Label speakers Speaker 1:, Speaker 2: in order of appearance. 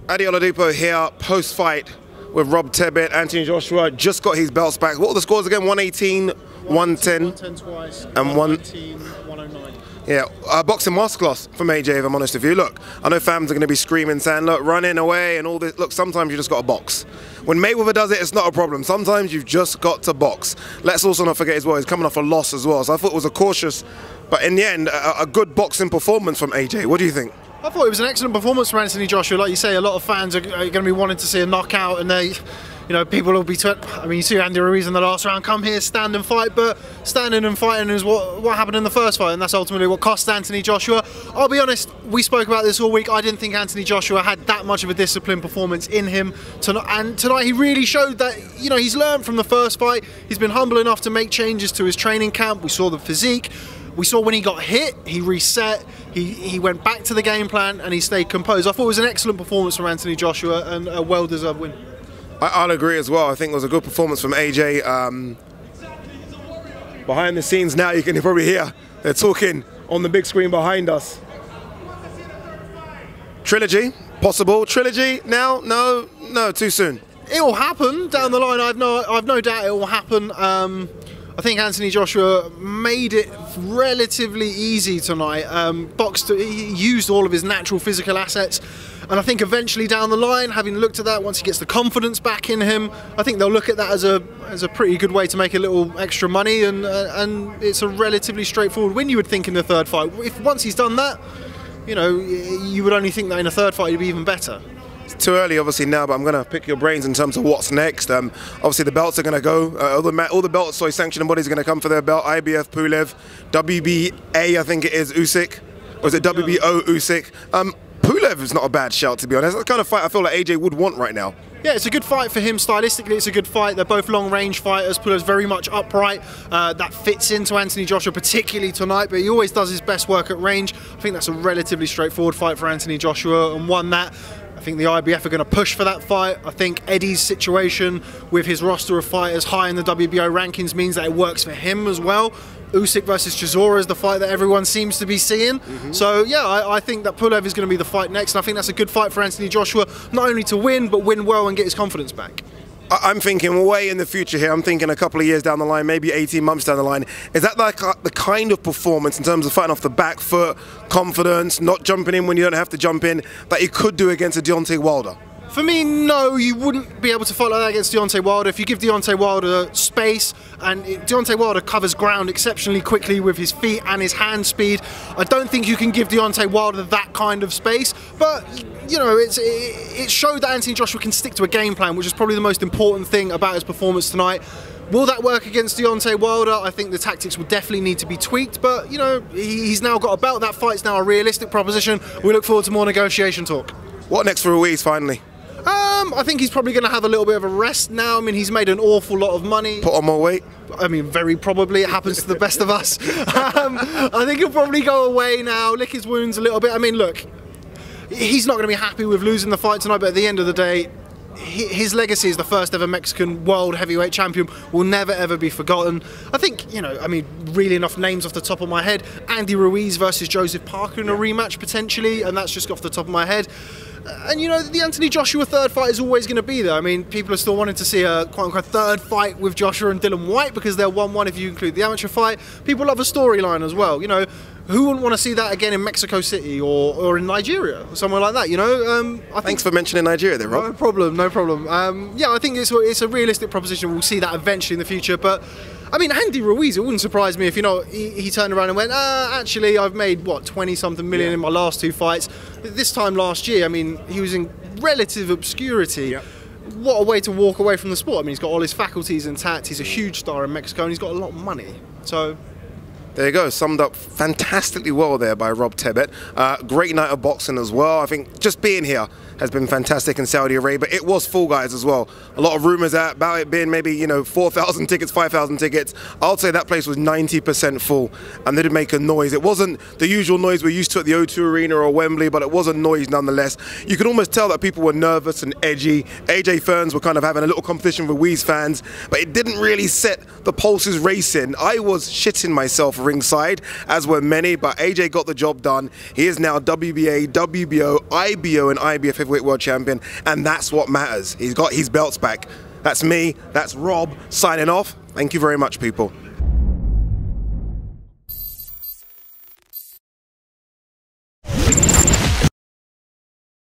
Speaker 1: Adi Oladipo here, post-fight with Rob Tebet. Anthony Joshua just got his belts back. What were the scores again? 118, 110,
Speaker 2: 110 twice,
Speaker 1: and
Speaker 2: 119, 109.
Speaker 1: Yeah, boxing masterclass from AJ, if I'm honest with you. Look, I know fans are going to be screaming, saying, look, running away and all this. Look, sometimes you just got to box. When Mayweather does it, it's not a problem. Sometimes you've just got to box. Let's also not forget as well, he's coming off a loss as well. So I thought it was a cautious, but in the end, a good boxing performance from AJ. What do you think?
Speaker 2: I thought it was an excellent performance from Anthony Joshua. Like you say, a lot of fans are going to be wanting to see a knockout, and people will be. I mean, you see Andy Ruiz in the last round come here, stand and fight, but standing and fighting is what happened in the first fight, and that's ultimately what cost Anthony Joshua. I'll be honest, we spoke about this all week. I didn't think Anthony Joshua had that much of a disciplined performance in him tonight, and tonight he really showed that he's learned from the first fight. He's been humble enough to make changes to his training camp. We saw the physique. We saw when he got hit, he reset, he went back to the game plan, and he stayed composed. I thought it was an excellent performance from Anthony Joshua and a well-deserved win.
Speaker 1: I'll agree as well. I think it was a good performance from AJ. Behind the scenes now, you can probably hear they're talking on the big screen behind us. Trilogy, possible. Trilogy now? No, too soon.
Speaker 2: It will happen down the line. I've no doubt it will happen. I think Anthony Joshua made it relatively easy tonight. He used all of his natural physical assets, and I think eventually down the line, having looked at that, once he gets the confidence back in him, I think they'll look at that as a pretty good way to make a little extra money, and it's a relatively straightforward win, you would think, in the third fight. If once he's done that, you would only think that in a third fight he'd be even better.
Speaker 1: Too early obviously now, but I'm going to pick your brains in terms of what's next. Obviously the belts are going to go, all the belts, sanctioning bodies are going to come for their belt. IBF Pulev, WBA I think it is Usyk, or is it WBO Usyk? Pulev is not a bad shout, to be honest. That's the kind of fight I feel like AJ would want right now.
Speaker 2: Yeah, it's a good fight for him. Stylistically, it's a good fight. They're both long-range fighters. Pulev's very much upright. That fits into Anthony Joshua, particularly tonight, but he always does his best work at range. I think that's a relatively straightforward fight for Anthony Joshua, and one that I think the IBF are going to push for that fight. I think Eddie's situation with his roster of fighters high in the WBO rankings means that it works for him as well. Usyk versus Chisora is the fight that everyone seems to be seeing. So yeah, I think that Pulev is going to be the fight next, and I think that's a good fight for Anthony Joshua, not only to win, but win well and get his confidence back.
Speaker 1: I'm thinking way in the future here. I'm thinking a couple of years down the line, maybe 18 months down the line. Is that like the kind of performance in terms of fighting off the back foot, confidence, not jumping in when you don't have to jump in, that you could do against a Deontay Wilder?
Speaker 2: For me, no, you wouldn't be able to fight like that against Deontay Wilder. If you give Deontay Wilder space, and Deontay Wilder covers ground exceptionally quickly with his feet and his hand speed, I don't think you can give Deontay Wilder that kind of space. But it showed that Anthony Joshua can stick to a game plan, which is probably the most important thing about his performance tonight. Will that work against Deontay Wilder? I think the tactics will definitely need to be tweaked, but he's now got a belt. That fight's now a realistic proposition. We look forward to more negotiation talk.
Speaker 1: What next for Ruiz finally?
Speaker 2: I think he's probably going to have a little bit of a rest now. I mean, he's made an awful lot of money.
Speaker 1: Put on more weight?
Speaker 2: I mean, very probably. It happens to the best of us. I think he'll probably go away now, lick his wounds a little bit. I mean, look, he's not going to be happy with losing the fight tonight, but at the end of the day, his legacy as the first ever Mexican world heavyweight champion will never ever be forgotten. I think, I mean, really enough names off the top of my head. Andy Ruiz versus Joseph Parker in a rematch potentially, and that's just off the top of my head. And the Anthony Joshua third fight is always going to be there. I mean, people are still wanting to see a quote-unquote third fight with Joshua and Dillian Whyte because they're 1-1 if you include the amateur fight. People love a storyline as well. Who wouldn't want to see that again in Mexico City or in Nigeria or somewhere like that?
Speaker 1: Thanks for mentioning Nigeria there, Rob.
Speaker 2: No problem, no problem. Yeah, I think it's a realistic proposition. We'll see that eventually in the future, but I mean, Andy Ruiz, it wouldn't surprise me if he turned around and went, actually, I've made, what, 20-something million in my last two fights. This time last year, I mean, he was in relative obscurity. Yep. What a way to walk away from the sport. I mean, he's got all his faculties intact. He's a huge star in Mexico, and he's got a lot of money. So
Speaker 1: there you go, summed up fantastically well there by Rob Tebet. Great night of boxing as well. I think just being here has been fantastic in Saudi Arabia. It was full, guys, as well. A lot of rumours about it being maybe 4,000 tickets, 5,000 tickets. I'll say that place was 90% full, and they did make a noise. It wasn't the usual noise we're used to at the O2 Arena or Wembley, but it was a noise nonetheless. You could almost tell that people were nervous and edgy. AJ fans were kind of having a little competition with Ruiz fans, but it didn't really set the pulses racing. I was shitting myself ringside, as were many, but AJ got the job done. He is now WBA, WBO, IBO, and IBF Heavyweight World Champion, and that's what matters. He's got his belts back. That's me, that's Rob, signing off. Thank you very much, people.